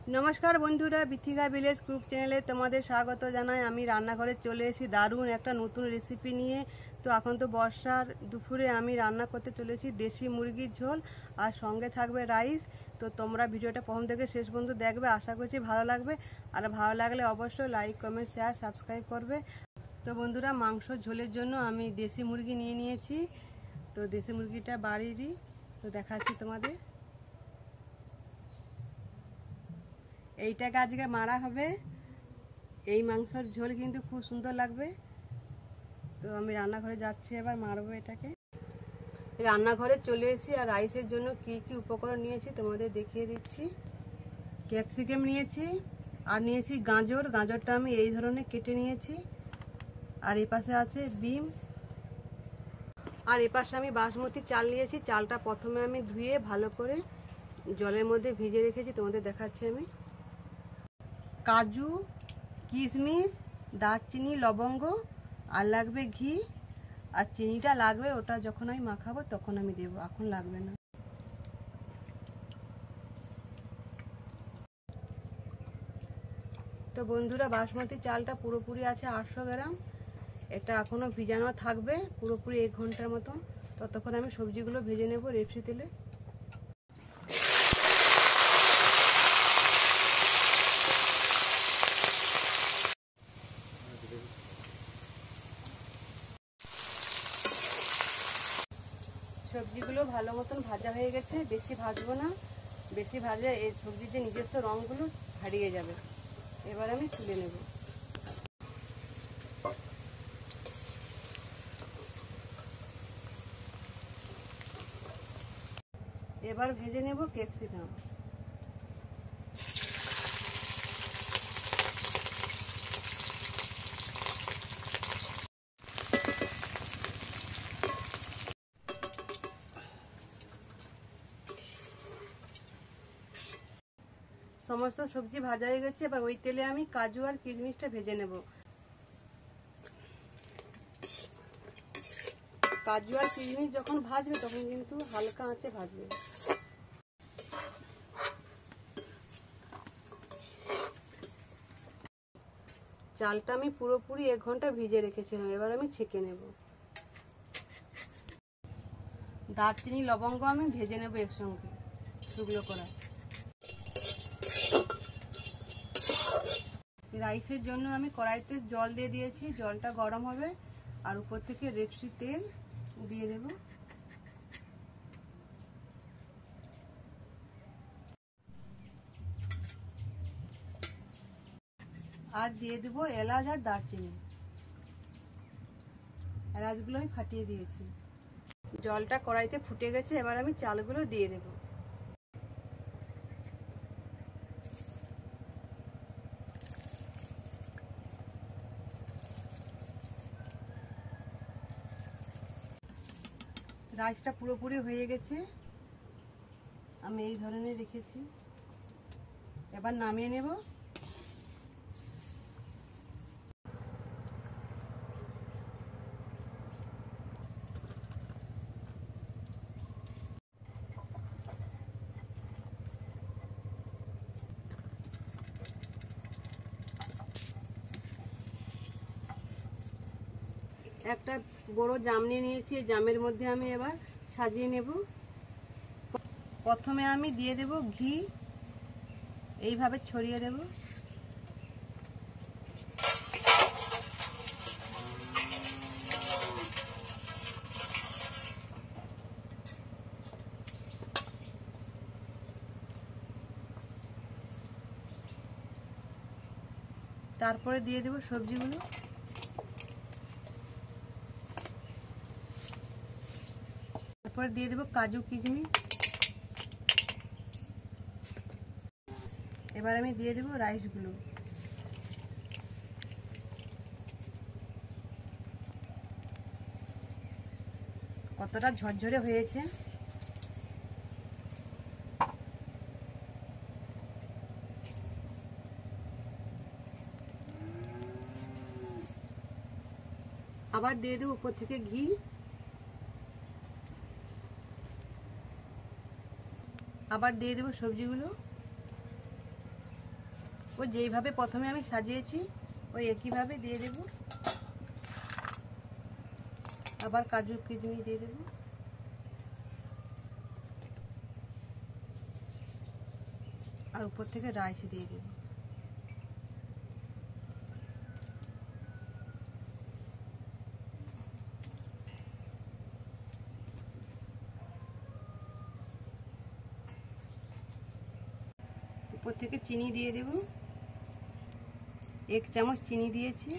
नमस्कार बंधुरा बिथिका village cook चैनले तुम्हारे स्वागत जानाई। आमी रान्नाघरे चले एसेছি दारुण एक नतून रेसिपि निये। तो এখন তো বর্ষার দুপুরে আমি রান্না করতে চলেছি দেশি মুরগির ঝোল আর সঙ্গে থাকবে রাইস। তো তোমরা ভিডিওটা প্রথম থেকে শেষ পর্যন্ত দেখবে, আশা করছি ভালো লাগবে। আর ভালো লাগলে অবশ্যই লাইক কমেন্ট শেয়ার সাবস্ক্রাইব করবে। তো বন্ধুরা মাংস ঝোলের জন্য আমি দেশি মুরগি নিয়ে নিয়েছি। তো দেশি মুরগিটা বাড়িরই, তো দেখাচ্ছি তোমাদের। এইটাকে আজকে মারা হবে। এই মাংসের ঝোল কিন্তু খুব সুন্দর লাগবে। তো আমি রান্নাঘরে যাচ্ছি, এবার মারবো এটাকে। রান্নাঘরে চলে এসেছি আর রাইসের জন্য কি কি উপকরণ নিয়েছি তোমাদের দেখিয়ে দিচ্ছি। ক্যাপসিকাম নিয়েছি আর নিয়েছি গাজর। গাজরটা আমি এই ধরনের কেটে নিয়েছি। আর এই পাশে আছে বিনস। আর এই পাশে আমি বাসমতি চাল নিয়েছি। চালটা প্রথমে আমি ধুয়ে ভালো করে জলের মধ্যে ভিজে রেখেছি, তোমাদের দেখাচ্ছি আমি। কাজু, কিশমিশ, দারচিনি, লবঙ্গ, আর লাগবে ঘি। আর চিনিটা লাগবে, ওটা যখন আমি মাখাবো তখন আমি দেবো, এখন লাগবে না। তো বন্ধুরা বাসমতি চালটা পুরোপুরি আছে 800 গ্রাম। এটা এখনো ভিজানো থাকবে পুরোপুরি 1 ঘন্টার মতন। ততক্ষণ আমি সবজিগুলো ভেজে নেব রেপসি তেলে। সবজিগুলো ভালো মতন ভাজা হয়ে গেছে, বেশি ভাজবো না। বেশি ভাজলে এই সবজির যে নিজস্ব রঙগুলো হারিয়ে যাবে। এবার আমি তুলে নেব। এবার ভেজে নেব ক্যাপসিকাম। সমস্ত সবজি ভাজা হয়ে গেছে। এবার ওই তেলে আমি কাজু আর কিশমিশটা ভেজে নেব। কাজু আর কিশমিশ যখন ভাজবে তখন কিন্তু হালকা আঁচে ভাজবে। চালটা আমি পুরোপুরি 1 ঘন্টা ভিজে রেখেছিলাম, এবার আমি ছেঁকে নেব। দারচিনি লবঙ্গ আমি ভেজে নেব একসঙ্গে শুকনো করা। রাইসের জন্য আমি কড়াইতে জল দিয়ে দিয়েছি, জলটা গরম হবে। আর উপর থেকে রেপসি তেল দিয়ে দেব। আর দিয়ে দেব এলাচ আর দারচিনি। এলাচগুলো আমি ফাটিয়ে দিয়েছি। জলটা কড়াইতে ফুটে গেছে, এবার আমি চালগুলো দিয়ে দেব। রাইসটা পুরোপুরি হয়ে গেছে, আমি এই ধরনের রেখেছি। এবার নামিয়ে নেব। একটা বড় জাম নিয়ে নিয়েছি, এই জামের মধ্যে আমি এবার সাজিয়ে নেব। প্রথমে আমি দিয়ে দেব ঘি, এইভাবে ছড়িয়ে দেব। তারপরে দিয়ে দেব সবজিগুলো। তারপরে দিয়ে দেব কাজু কিশমিশ। এবার আমি দিয়ে দেব রাইসগুলো। কতটা ঝরঝরে হয়েছে। আবার দিয়ে দেব উপর থেকে ঘি। আবার দিয়ে দেব সবজিগুলো। ওই যেইভাবে প্রথমে আমি সাজিয়েছি ওই একইভাবে দিয়ে দেব। আবার কাজু কিশমিশ দিয়ে দেব। আর উপর থেকে রাইস দিয়ে দেব। উপর থেকে চিনি দিয়ে দেব। 1 চামচ চিনি দিয়েছি।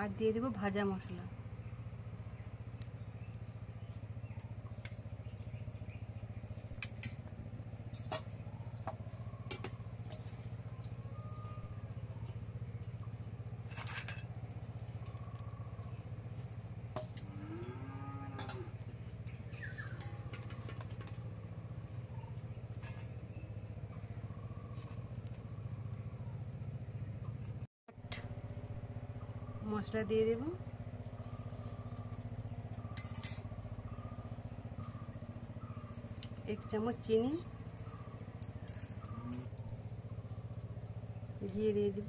আর দিয়ে দেব ভাজা মশলা। মশলা দিয়ে দেব। एक চামচ চিনি দিয়ে দেব।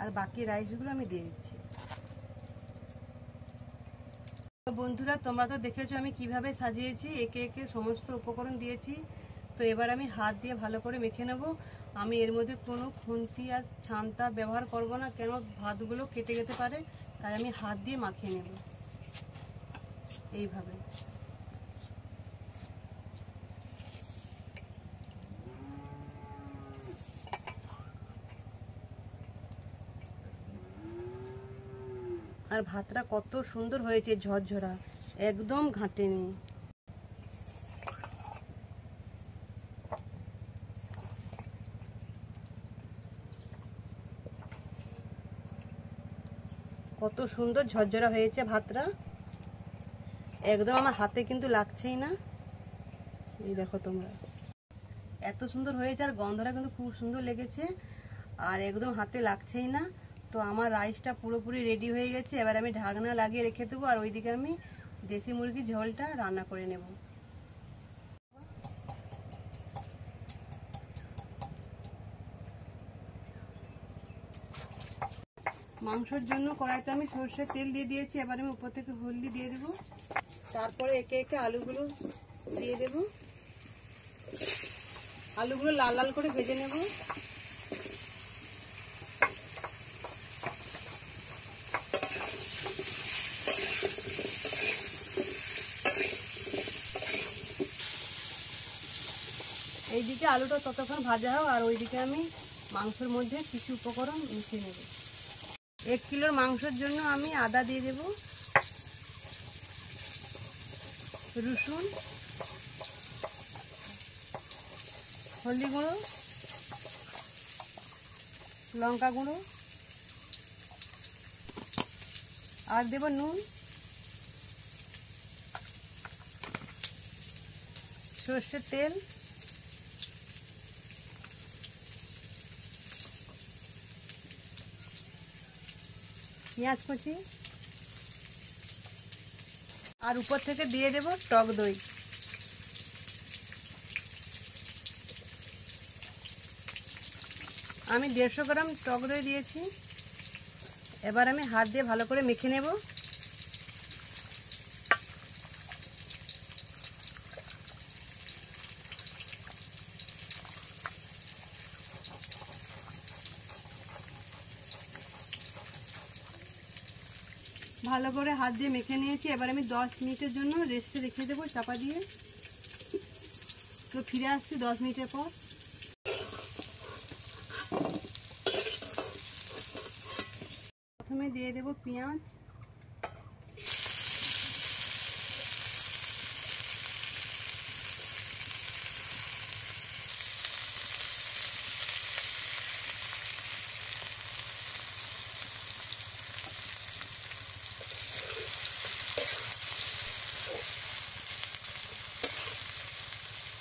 আর বাকি রাইসগুলো আমি দিয়ে দিচ্ছি। বন্ধুরা, তোমরা তো দেখেছো আমি কিভাবে সাজিয়েছি, একে একে সমস্ত উপকরণ দিয়েছি। তো এবার আমি হাত দিয়ে ভালো করে মেখে নেব। আমি এর মধ্যে কোনো খুন্তি আর ছান্তা ব্যবহার করব না, কেন ভাতগুলো কেটে যেতে পারে, তাই আমি হাত দিয়ে মাখিয়ে নেব এইভাবে। আর ভাতটা কত সুন্দর হয়েছে, ঝরঝরা, একদম ঘাঁটেনি। কত সুন্দর ঝরঝরা হয়েছে ভাতটা, একদম আমার হাতে কিন্তু লাগছেই না। এই দেখো তোমরা, এত সুন্দর হয়েছে আর গন্ধটা কিন্তু খুব সুন্দর লেগেছে আর একদম হাতে লাগছেই না। তো আমার রাইসটা পুরোপুরি রেডি হয়ে গেছে। এবার আমি ঢাকনা লাগিয়ে রেখে দেবো আর ওইদিকে আমি দেশি মুরগির ঝোলটা রান্না করে নেব। মাংসের জন্য কড়াইতে আমি সরষের তেল দিয়ে দিয়েছি। এবার আমি উপর থেকে হলদি দিয়ে দেবো। তারপরে একে একে আলুগুলো দিয়ে দেব। আলুগুলো লাল লাল করে ভেজে নেব। এইদিকে আলুটা ততক্ষণ ভাজা হোক আর ওইদিকে আমি মাংসের মধ্যে কিছু উপকরণ মিশিয়ে নেব। 1 কিলোর মাংসের জন্য আমি আদা দিয়ে দেব, রসুন, হলদি গুঁড়ো, লঙ্কা গুঁড়ো আর দেব নুন, সর্ষের তেল, পেঁয়াজ কুচি আর উপর থেকে দিয়ে দেব টক দই। আমি 150 গ্রাম টক দই দিয়েছি। এবার আমি হাত দিয়ে ভালো করে মেখে নেব। ভালো করে হাত দিয়ে মেখে নিয়েছি। এবার আমি 10 মিনিটের জন্য রেস্টে রেখে দেবো চাপা দিয়ে। তো ফিরে আসছি 10 মিনিটের পর। প্রথমে দিয়ে দেব পেঁয়াজ,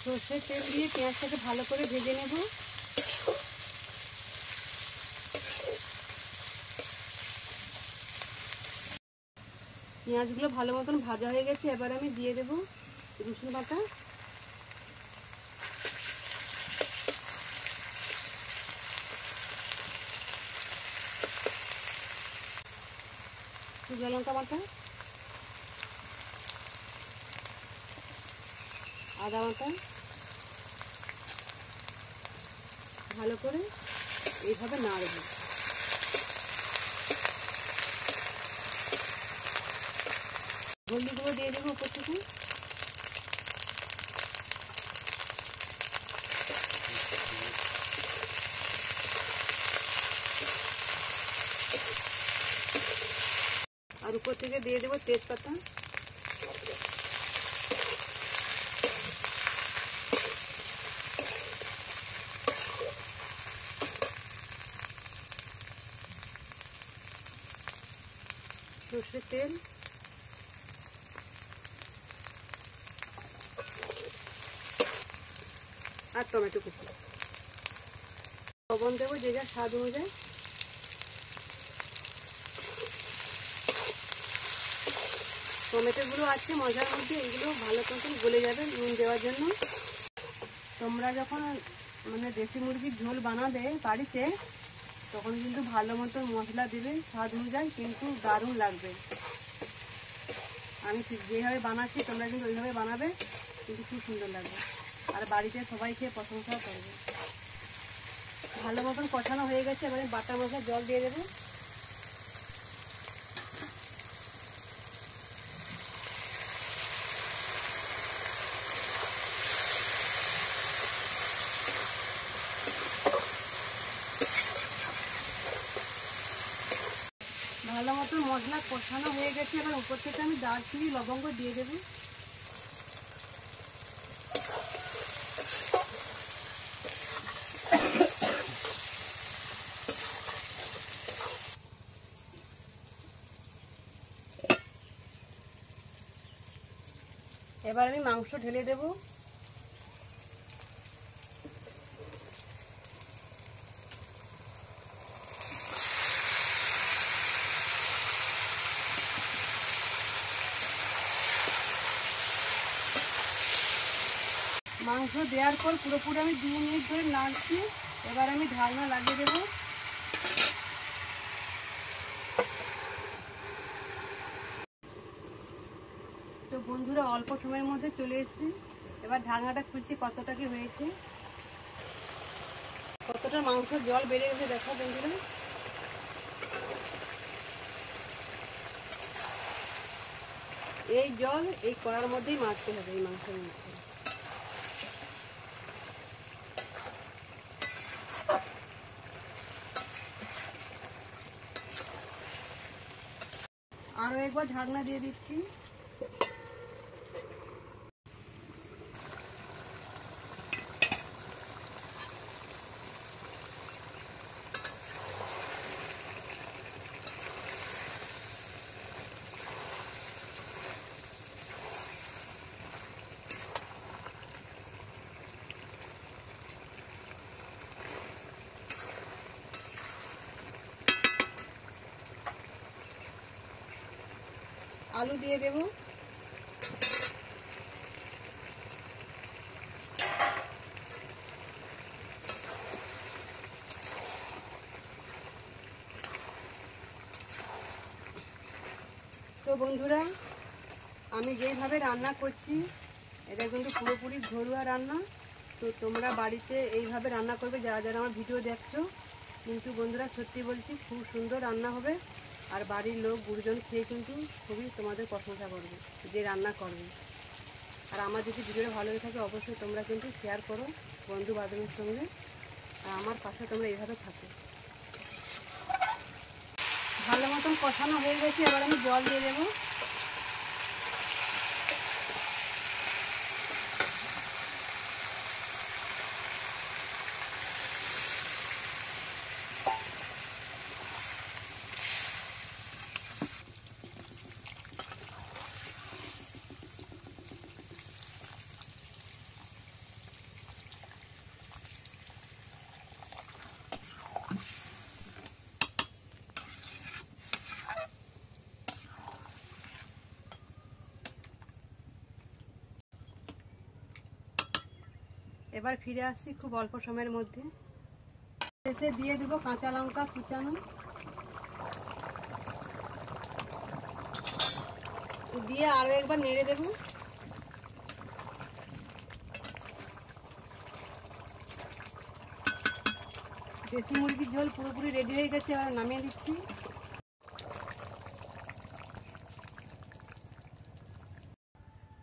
সর্ষের তেল দিয়ে পেঁয়াজটাকে ভালো করে ভেজে নেব। পেঁয়াজগুলো ভালো মতন ভাজা হয়ে গেছে, এবার আমি দিয়ে দেব রসুন বাটা। শুকনো লঙ্কা বাটা, আদা বাটা, ভালো করে এইভাবে নাড়ব। হলদি গুঁড়ো দিয়ে দেবো উপর থেকে। আর উপর থেকে দিয়ে দেবো তেজপাতা। সর্ষের তেল, আর টমেটো কুচি। লবণ দেবো যে যার স্বাদ অনুযায়ী। টমেটোগুলো আছে মশলার মধ্যে, এগুলো ভালো করে গলে যাবে নুন দেওয়ার জন্য। তোমরা যখন মানে দেশি মুরগির ঝোল বানাবে বাড়িতে, তখন কিন্তু ভালো মতো মশলা দেবে স্বাদ অনুযায়ী, কিন্তু দারুণ লাগবে। আমি যেভাবে বানাচ্ছি তোমরা কিন্তু ওইভাবে বানাবে, কিন্তু খুব সুন্দর লাগবে, আর বাড়িতে সবাই খেয়ে প্রশংসা করবে। ভালো মতন কষানো হয়ে গেছে, এবারে বাটা মশলা জল দিয়ে দেবো। ভালো মতো মশলা কষানো হয়ে গেছে, এবার উপর থেকে আমি দারচিনি লবঙ্গ দিয়ে দেবো। এবার আমি মাংস ঢেলে দেব। মাংস দেওয়ার পর পুরোপুরি আমি 2 মিনিট ধরে নাড়ছি। এবার আমি ঢাকনা লাগিয়ে দেব। তো বন্ধুরা, অল্প সময়ের মধ্যে চলে এসেছি। এবার ঢাকনাটা খুলছি, কতটা কি হয়েছে, কতটা মাংস জল বেড়ে গেছে দেখো বন্ধুরা। এই জল এই কড়ার মধ্যেই মারতে হবে, এই মাংসের মধ্যে। আরো একবার ঢাকনা দিয়ে দিচ্ছি। আলু দিয়ে দেব। তো বন্ধুরা, আমি যেইভাবে রান্না করছি এটা কিন্তু পুরোপুরি ঘরোয়া রান্না। তো তোমরা বাড়িতে এইভাবে রান্না করবে যারা যারা আমার ভিডিও দেখছো। কিন্তু বন্ধুরা, সত্যি বলছি, খুব সুন্দর রান্না হবে, আর বাড়ির লোক গুরুজন খেয়ে কিন্তু খুবই তোমাদের প্রশংসা করবে যে রান্না করবে। আর আমার যদি ভিডিওটা ভালো হয়ে থাকে, অবশ্যই তোমরা কিন্তু শেয়ার করো বন্ধু বান্ধবের সঙ্গে, আর আমার পাশে তোমরা এইভাবে থাকো। ভালো মতন কষানো হয়ে গেছে, এবার আমি জল দিয়ে দেবো। এবার ফিরে আসছি খুব অল্প সময়ের মধ্যে। শেষে দিয়ে দেব কাঁচা লঙ্কা কুচানো, দিয়ে আরো একবার নেড়ে দেব। দেশি মুরগির ঝোল পুরোপুরি রেডি হয়ে গেছে, এবার নামিয়ে দিচ্ছি।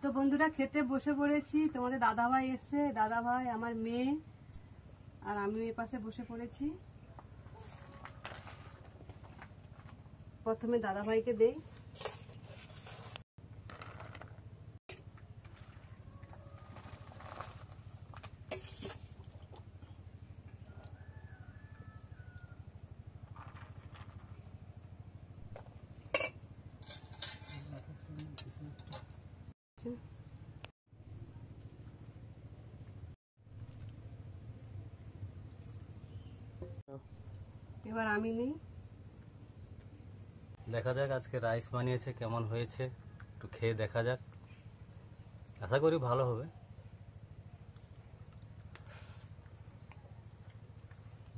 তো বন্ধুরা খেতে বসে পড়েছি। তোমাদের দাদাভাই এসছে, দাদাভাই, আমার মেয়ে আর আমি এই পাশে বসে পড়েছি। প্রথমে দাদাভাইকে দেই। এবার আমি নেই। দেখা যাক আজকে রাইস বানিয়েছে কেমন হয়েছে, একটু খেয়ে দেখা যাক। আশা করি ভালো হবে।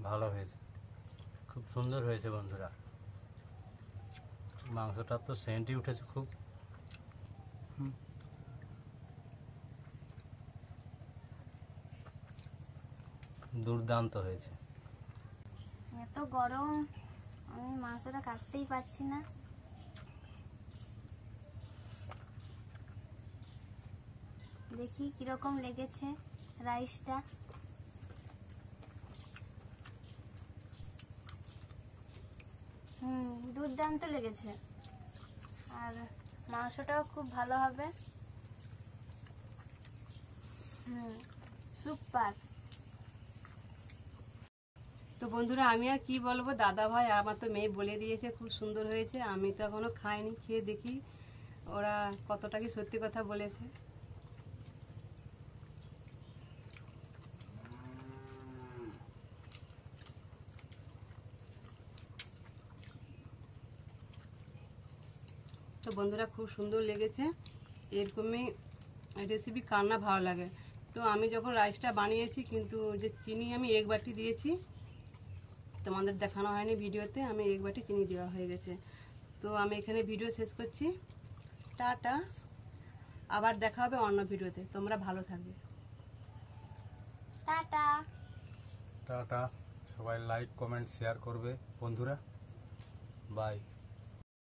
ভালো হয়েছে, খুব সুন্দর হয়েছে বন্ধুরা। মাংসটার তো সেন্টই উঠেছে খুব। দুর্দান্ত হয়েছে। এত গরম, আমি মাংসটা কাটতেই পারছি না। দেখি কিরকম লেগেছে রাইসটা। দুর্দান্ত লেগেছে, আর মাংসটাও খুব ভালো হবে। সুপার। তো বন্ধুরা আমি আর কি বলবো, দাদা ভাই আর আমার তো মেয়ে বলে দিয়েছে খুব সুন্দর হয়েছে। আমি তো এখনো খাইনি, খেয়ে দেখি ওরা কতটা কি সত্যি কথা বলেছে। তো বন্ধুরা খুব সুন্দর লেগেছে। এরকমই রেসিপি কার না ভালো লাগে। তো আমি যখন রাইসটা বানিয়েছি, কিন্তু যে চিনি আমি 1 বাটি দিয়েছি, তোমাদের দেখানো হয়নি ভিডিওতে, আমি 1 বাটি চিনি দেওয়া হয়ে গেছে। তো আমি এখানে ভিডিও শেষ করছি। টাটা, আবার দেখা হবে অন্য ভিডিওতে। তোমরা ভালো থাকবে। টাটা। টাটা, সবাই লাইক কমেন্ট শেয়ার করবে বন্ধুরা। বাই।